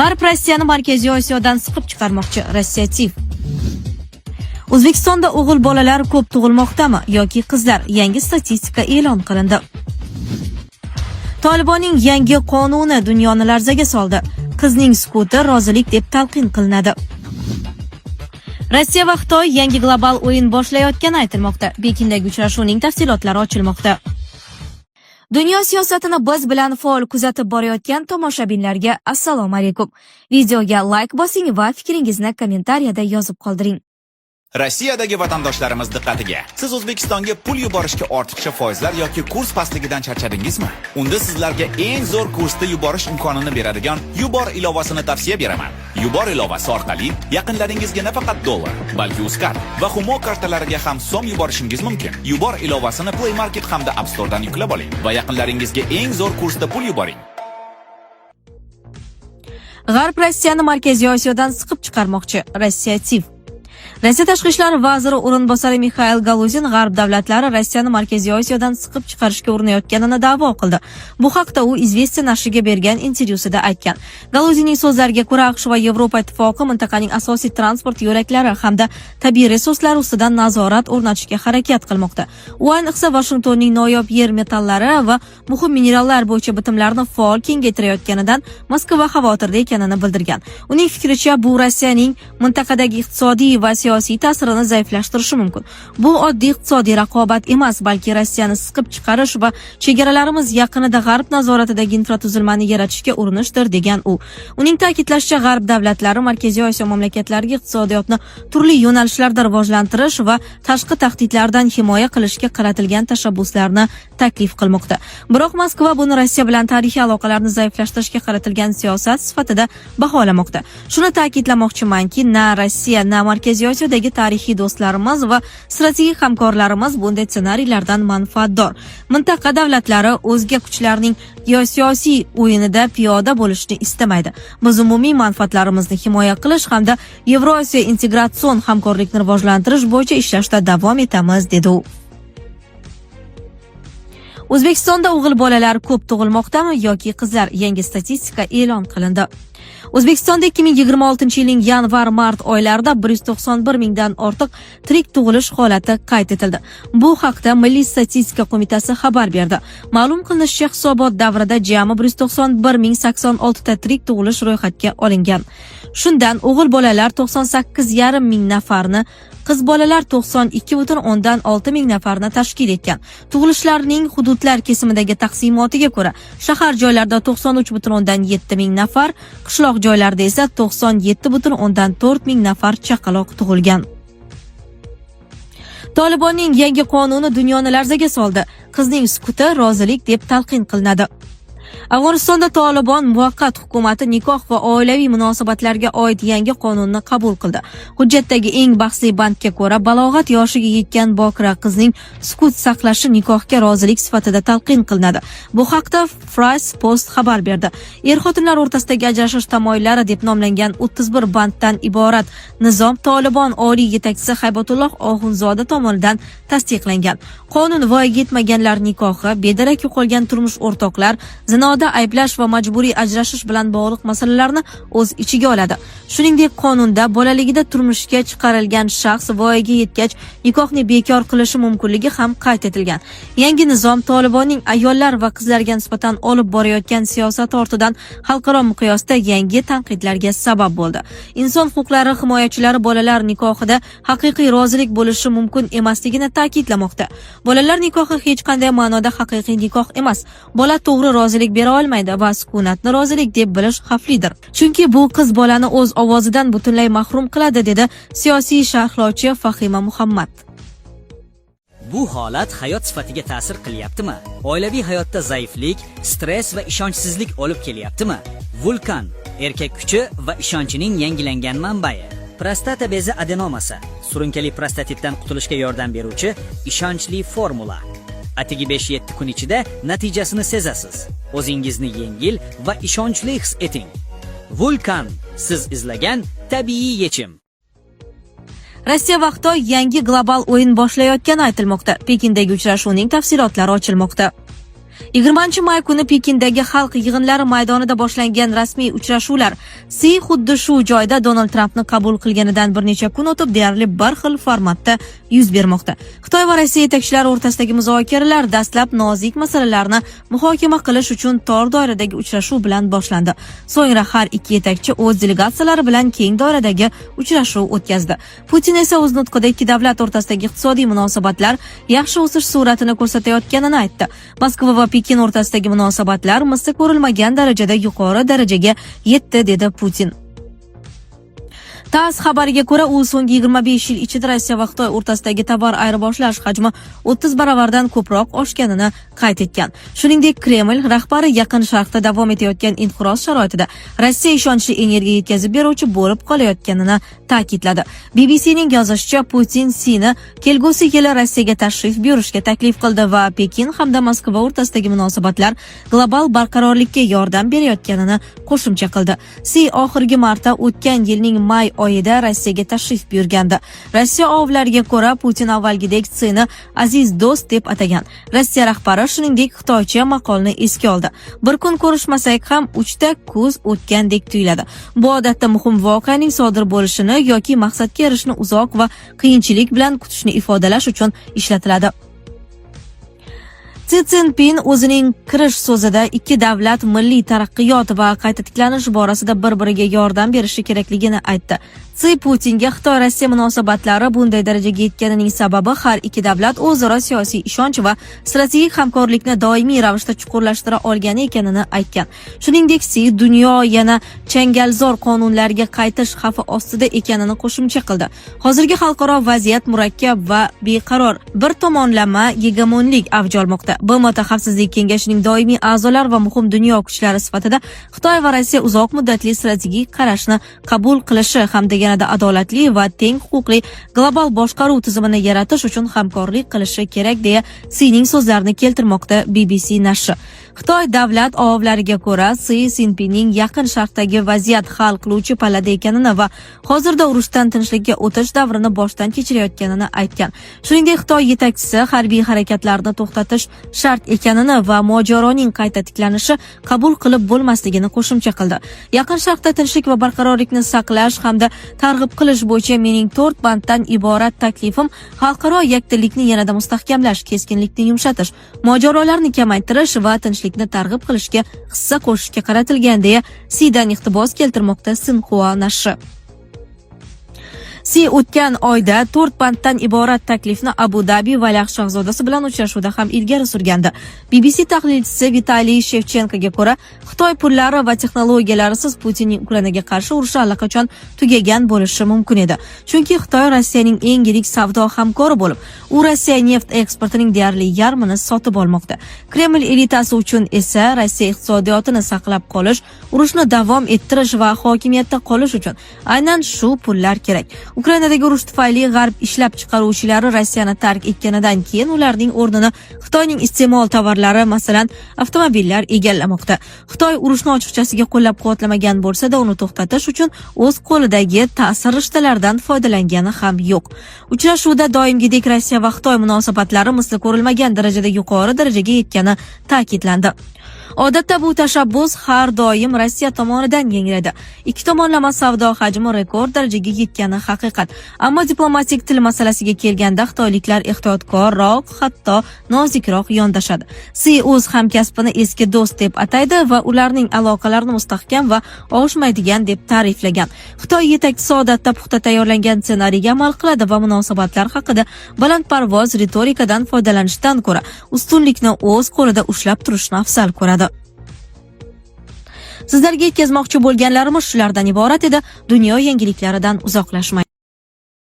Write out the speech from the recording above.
G'arb Rossiyani Markaziy Osiyodan siqib chiqarmoqchi. Rossiya TIV. O'zbekistonda o'g'il bolalar ko'p tug'ilmoqdami yoki qizlar? Yangi statistika e'lon qilindi. Tolibonning yangi qonuni dunyoni larzaga soldi. Qizning sukuti rozilik deb talqin qilinadi. Rossiya va Xitoy yangi global o'yin boshlayotgani aytilmoqda. Bekindagi uchrashuvning tafsilotlari ochilmoqda. Dunyo siyosatini biz bilan faol kuzatib borayotgan tomoshabinlarga assalomu alaykum. Videoga like bosing va fikringizni kommentariyada yozib qoldiring. Rossiyadagi vatandoshlarimiz diqqatiga. Siz O'zbekistonga pul yuborishga ortiqcha foizlar yoki kurs pastligidan charchadingizmi? Unda sizlarga eng zo'r kursda yuborish imkonini beradigan Yubor ilovasini tavsiya beraman. Yubor ilovasi orqali yaqinlaringizga nafaqat dollar, balki Uzcard va Humo kartalariga ham so'm yuborishingiz mumkin. Yubor ilovasini Play Market hamda App Store'dan yuklab oling va yaqinlaringizga eng zo'r kursda pul yuboring. G'arb Rossiyani Markaziy Osiyodan siqib chiqarmoqchi. Rossiya TIV. Rossiya tashqi ishlar vaziri o'rinbosari Mikhail Galuzin G'arb davlatlari Rossiyani Markaziy Osiyodan siqib chiqarishga urinayotganini da'vo qildi. Bu haqda u Izvestiya nashriga bergan intervyusida aytgan. Galuzinning so'zlariga ko'ra, AQSh va Yevropa ittifoqi mintaqaning asosiy transport yo'laklari hamda tabiiy resurslari ustidan nazorat o'rnatishga harakat qilmoqda. U ayniqsa Washingtonning noyob yer metallari va muhim minerallar bo'yicha bitimlarini faol kengaytirayotganidan Moskva xavotirda ekanini bildirgan. Uning fikricha, bu Rossiyaning mintaqadagi iqtisodiy va siyosiy ta'sirini zaiflashtirishi mumkin. Bu oddiy iqtisodiy raqobat emas, balki Rossiyani siqib chiqarish va chegaralarimiz yaqinida G'arb nazoratidagi infratuzilmani yaratishga urinishdir degan u. Uning ta'kidlashicha, G'arb davlatlari Markaziy Osiyo mamlakatlariga iqtisodiyotni turli yo'nalishlarda rivojlantirish va tashqi tahdidlardan himoya qilishga qaratilgan tashabbuslarni taklif qilmoqda. Biroq Moskva buni Rossiya bilan tarixiy aloqalarni zaiflashtirishga qaratilgan siyosat sifatida baholamoqda. Shuni ta'kidlamoqchimanki, na Rossiya, na Markaziy Osiyodagi tarixiy do'stlarimiz va strategik hamkorlarimiz bunday ssenariylardan manfaatdor. Mintaqa davlatlari o'zga kuchlarning siyosiy o'yinida piyoda bo'lishni istamaydi. Biz umumiy manfaatlarimizni himoya qilish hamda Yevrosiyo integratsion hamkorlikni rivojlantirish bo'yicha ishlashda davom etamiz, dedi u. O'zbekistonda o'g'il bolalar ko'p tug'ilmoqdami yoki qizlar? Yangi statistika e'lon qilindi. O'zbekistonda 2026-yilning yanvar-mart oylarida 191 mingdan ortiq tirik tug'ilish holati qayd etildi. Bu haqda Milliy statistika qo'mitasi xabar berdi. Ma'lum qilinishicha, hisobot davrida jami 191,086 ta tirik tug'ilish ro'yxatga olingan. Shundan o'g'il bolalar 98,5 ming nafarni, qiz bolalar 92,6 ming nafarni tashkil etgan. Tug'ilishlarning hududlar kesimidagi taqsimotiga ko'ra, shahar joylarda 93,7 ming nafar, qishloq joylarda esa 97,4 ming nafar chaqaloq tug'ilgan. Tolibonning yangi qonuni dunyoni larzaga soldi. Qizning sukuti rozilik deb talqin qilinadi. Afg'onistonda Tolibon muvaqqat hukumati nikoh va oilaviy munosabatlarga oid yangi qonunni qabul qildi. Hujjatdagi eng bahsli bandga ko'ra, balog'at yoshiga yetgan bokira qizning sukut saqlashi nikohga rozilik sifatida talqin qilinadi. Bu haqda France Post xabar berdi. Er-xotinlar o'rtasidagi ajrashish tamoyillari deb nomlangan 31 banddan iborat nizom Tolibon oliy yetakchisi Haybatulloh Oxunzoda tomonidan tasdiqlangan. Qonun voyaga yetmaganlar nikohi, bedarak yo'qolgan turmush o'rtoqlar, zinoda ayblash va majburiy ajrashish bilan bog'liq masalalarni o'z ichiga oladi. Shuningdek, qonunda bolaligida turmushga chiqarilgan shaxs voyaga yetgach nikohni bekor qilishi mumkinligi ham qayd etilgan. Yangi nizom Tolibonning ayollar va qizlarga nisbatan olib borayotgan siyosati ortidan xalqaro miqyosda yangi tanqidlarga sabab bo'ldi. Inson huquqlari himoyachilari bolalar nikohida haqiqiy rozilik bo'lishi mumkin emasligini ta'kidlamoqda. Bolalar nikohi hech qanday ma'noda haqiqiy nikoh emas. Bola to'g'ri rozilik bera olmaydi va sukunatni rozilik deb bilish xavflidir. Chunki bu qiz bolani o'z ovozidan butunlay mahrum qiladi, dedi siyosiy sharhlovchi Fahima Muhammad. Bu holat hayot sifatiga ta'sir qilyaptimi? Oilaviy hayotda zaiflik, stress va ishonchsizlik olib kelyaptimi? Vulkan erkak kuchi va ishonchining yangilangan manbai. Prostata bezi adenomasi, surunkali prostatitdan qutulishga yordam beruvchi ishonchli formula. Atigi 5-7 kun ichida natijasini sezasiz. O'zingizni yengil va ishonchli his eting. Vulkan, siz izlagan tabiiy yechim. Rossiya va Xitoy yangi global o'yin boshlayotgani aytilmoqda. Pekindagi uchrashuvning tafsilotlari ochilmoqda. 20-may kuni Pekindagi xalq yig'inlari maydonida boshlangan rasmiy uchrashuvlar Si xuddi shu joyda Donald Trampni qabul qilganidan bir necha kun o'tib deyarli bir xil formatda yuz bermoqda. Xitoy va Rossiya yetakchilari o'rtasidagi muzokaralar dastlab nozik masalalarni muhokama qilish uchun tor doiradagi uchrashuv bilan boshlandi. So'ngra har ikki yetakchi o'z delegatsiyalari bilan keng doiradagi uchrashuv o'tkazdi. Putin esa o'z nutqida ikki davlat o'rtasidagi iqtisodiy munosabatlar yaxshi o'sish sur'atini ko'rsatayotganini aytdi. Moskva va Pekin o'rtasidagi munosabatlar misli ko'rilmagan darajada yuqori darajaga yetdi, dedi Putin. TASS xabariga ko'ra, u so'nggi 25 yil ichida Rossiya va Xitoy o'rtasidagi tovar ayirboshlash hajmi 30 baravardan ko'proq oshganini qayd etgan. Shuningdek, Kreml rahbari Yaqin Sharqda davom etayotgan inqiroz sharoitida Rossiya ishonchli energiya yetkazib beruvchi bo'lib qolayotganini ta'kidladi. BBC'ning yozishicha, Putin Sini kelgusi yili Rossiyaga tashrif buyurishga taklif qildi va Pekin hamda Moskva o'rtasidagi munosabatlar global barqarorlikka yordam berayotganini qo'shimcha qildi. Si oxirgi marta o'tgan yilning may oyida Rossiyaga tashrif buyurgandi. Rossiya ovlariga ko'ra, Putin avvalgidek Sini aziz do'st deb atagan. Rossiya rahbari shuningdek xitoycha maqolni esga oldi. Bir kun ko'rishmasak ham 3 ta kuz o'tgandek tuyuladi. Bu odatda muhim voqeaning sodir bo'lishini yoki maqsadga erishishni uzoq va qiyinchilik bilan kutishni ifodalash uchun ishlatiladi. Si Szinpin o'zining kirish so'zida ikki davlat milliy taraqqiyot va qayta tiklanish borasida bir-biriga yordam berishi kerakligini aytdi. Si Putinga Xitoy Rossiya munosabatlari bunday darajaga yetganining sababi har ikki davlat o'zaro siyosiy ishonch va strategik hamkorlikni doimiy ravishda chuqurlashtira olgani ekanini aytgan. Shuningdek, Si dunyo yana changalzor qonunlarga qaytish xavfi ostida ekanini qo'shimcha qildi. Hozirgi xalqaro vaziyat murakkab va beqaror. Bir tomonlama gegemonlik avj olmoqda. BMT Xavfsizlik kengashining doimiy a'zolar va muhim dunyo kuchlari sifatida Xitoy va Rossiya uzoq muddatli strategik qarashni qabul qilishi hamda yanada adolatli va teng huquqli global boshqaruv tizimini yaratish uchun hamkorlik qilishi kerak, deya Sining so'zlarini keltirmoqda BBC nashri. Xitoy davlat ovlariga ko'ra, Si Szinpinning Yaqin Sharqdagi vaziyat hal qiluvchi pallada ekanini va hozirda urushdan tinchlikka o'tish davrini boshdan kechirayotganini aytgan. Shuningdek, Xitoy yetakchisi harbiy harakatlarni to'xtatish shart ekanini va mojaroning qayta tiklanishi qabul qilib bo'lmasligini qo'shimcha qildi. Yaqin Sharqda tinchlik va barqarorlikni saqlash hamda targ'ib qilish bo'yicha mening 4 banddan iborat taklifim xalqaro yakdillikni yanada mustahkamlash, keskinlikni yumshatish, mojarolarni kamaytirish va tinchlikni targ'ib qilishga hissa qo'shishga qaratilgan, deya Sidan iqtibos keltirmoqda Sinhua nashri. Si o'tgan oyda 4 banddan iborat taklifni Abu Dabi valiahd shahzodasi bilan uchrashuvda ham ilgari surgandi. BBC tahlilchisi Vitaliy Shevchenkoga ko'ra, Xitoy pullari va texnologiyalarisiz Putinning Ukrainaga qarshi urushi allaqachon tugagan bo'lishi mumkin edi. Chunki Xitoy Rossiyaning eng yirik savdo hamkori bo'lib, u Rossiya neft eksportining deyarli yarmini sotib olmoqda. Kreml elitasi uchun esa Rossiya iqtisodiyotini saqlab qolish, urushni davom ettirish va hokimiyatda qolish uchun aynan shu pullar kerak. Ukrainadagi urush tufayli g'arb ishlab chiqaruvchilari Rossiyani tark etganidan keyin ularning o'rnini Xitoyning iste'mol tovarlari, masalan, avtomobillar egallamoqda. Xitoy urushni ochiqchasiga qo'llab-quvvatlamagan bo'lsa-da, uni to'xtatish uchun o'z qo'lidagi ta'sir rishtalaridan foydalangani ham yo'q. Uchrashuvda doimgidek Rossiya va Xitoy munosabatlari misli ko'rilmagan darajada yuqori darajaga yetgani ta'kidlandi. Odatda bu tashabbus har doim Rossiya tomonidan yangraydi. Ikki tomonlama savdo hajmi rekord darajaga yetgani haqiqat. Ammo diplomatik til masalasiga kelganda xitoyliklar ehtiyotkorroq, hatto nozikroq yondashadi. Si o'z hamkasbini eski do'st deb ataydi va ularning aloqalarini mustahkam va og'ishmaydigan deb ta'riflagan. Xitoy yetakchisi odatda puxta tayyorlangan ssenariyga amal qiladi va munosabatlar haqida balandparvoz ritorikadan foydalanishdan ko'ra ustunlikni o'z qo'lida ushlab turishni afzal ko'radi. Sizlarga yetkazmoqchi bo'lganlarimiz shulardan iborat edi. Dunyo yangiliklaridan uzoqlashmang.